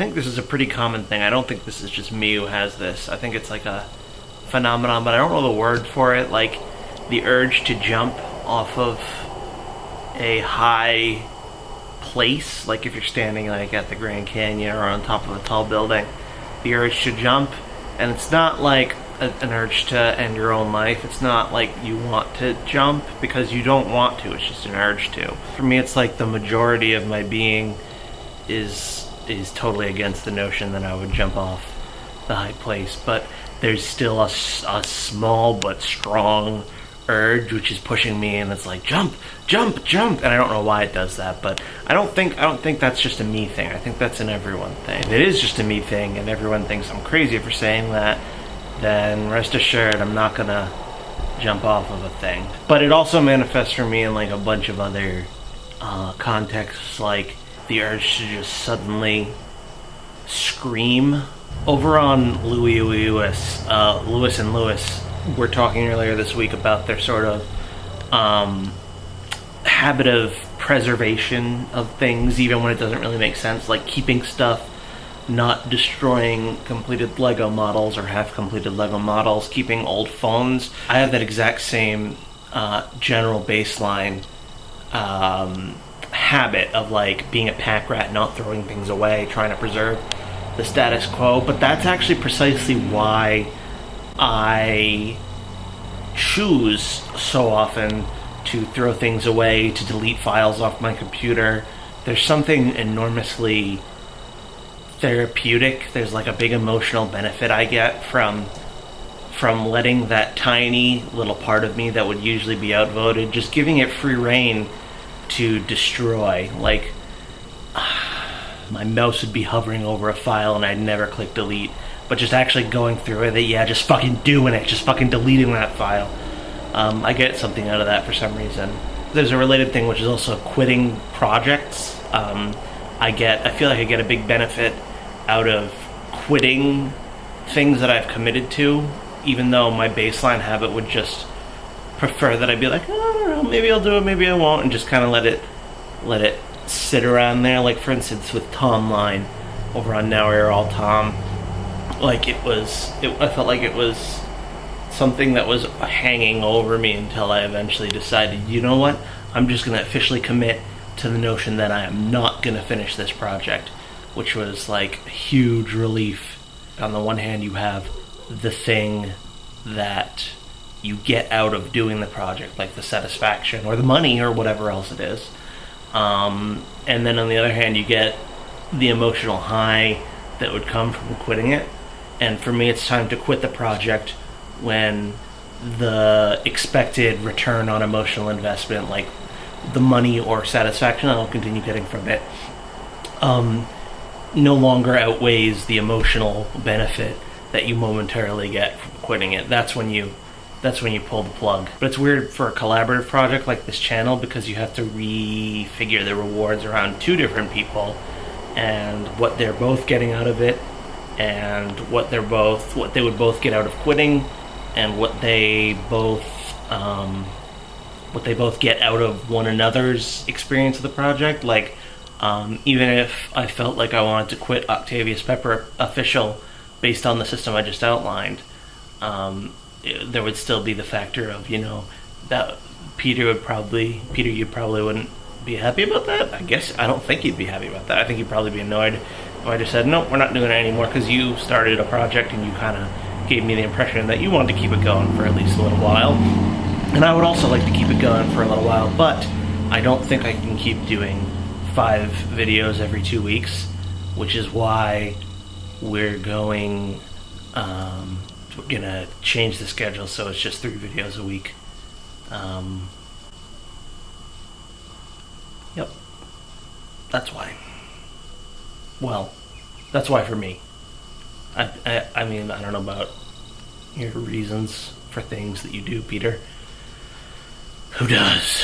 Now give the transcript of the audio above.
think this is a pretty common thing. I don't think this is just me who has this. I think it's like a phenomenon, but I don't know the word for it. Like the urge to jump off of a high place, like if you're standing like at the Grand Canyon or on top of a tall building, the urge to jump. And it's not like an urge to end your own life. It's not like you want to jump because you don't want to. It's just an urge to. For me, it's like the majority of my being is totally against the notion that I would jump off the high place. But there's still a small but strong urge which is pushing me, and it's like jump, jump, jump. And I don't know why it does that, but I don't think that's just a me thing. I think that's an everyone thing. If it is just a me thing and everyone thinks I'm crazy for saying that, then rest assured I'm not gonna jump off of a thing. But it also manifests for me in like a bunch of other contexts, like the urge to just suddenly scream. Over on Lewis and Lewis were talking earlier this week about their sort of habit of preservation of things, even when it doesn't really make sense, like keeping stuff, not destroying completed Lego models or half-completed Lego models, keeping old phones. I have that exact same general baseline habit of like being a pack rat, not throwing things away, trying to preserve the status quo. But that's actually precisely why I choose so often to throw things away, to delete files off my computer. There's something enormously therapeutic. There's like a big emotional benefit I get from letting that tiny little part of me that would usually be outvoted, just giving it free rein to destroy. Like my mouse would be hovering over a file and I'd never click delete, but just actually going through it, just fucking doing it, just fucking deleting that file. I get something out of that for some reason. There's a related thing, which is also quitting projects. I feel like I get a big benefit out of quitting things that I've committed to, even though my baseline habit would just prefer that I'd be like, oh, I don't know, maybe I'll do it, maybe I won't, and just kind of let it sit around there. Like for instance with Tom Line over on Now We're All Tom, like I felt like it was something that was hanging over me until I eventually decided, you know what, I'm just going to officially commit to the notion that I am not going to finish this project, which was like huge relief. On the one hand, you have the thing that you get out of doing the project, like the satisfaction or the money or whatever else it is. And then on the other hand, you get the emotional high that would come from quitting it. And for me, it's time to quit the project when the expected return on emotional investment, like the money or satisfaction I'll continue getting from it, no longer outweighs the emotional benefit that you momentarily get from quitting it. That's when you pull the plug. But it's weird for a collaborative project like this channel because you have to refigure the rewards around two different people and what they're both getting out of it, and what they would both get out of quitting, and what they both get out of one another's experience of the project. Like even if I felt like I wanted to quit Octavius Pepper Official based on the system I just outlined, there would still be the factor of, that Peter, you probably wouldn't be happy about that. I don't think you'd be happy about that. I think you'd probably be annoyed if I just said, nope, we're not doing it anymore, because you started a project and you kind of gave me the impression that you wanted to keep it going for at least a little while. And I would also like to keep it going for a little while, but I don't think I can keep doing 5 videos every 2 weeks, which is why we're gonna change the schedule so it's just 3 videos a week. Yep. That's why. Well, that's why for me. I mean, I don't know about your reasons for things that you do, Peter. Who does?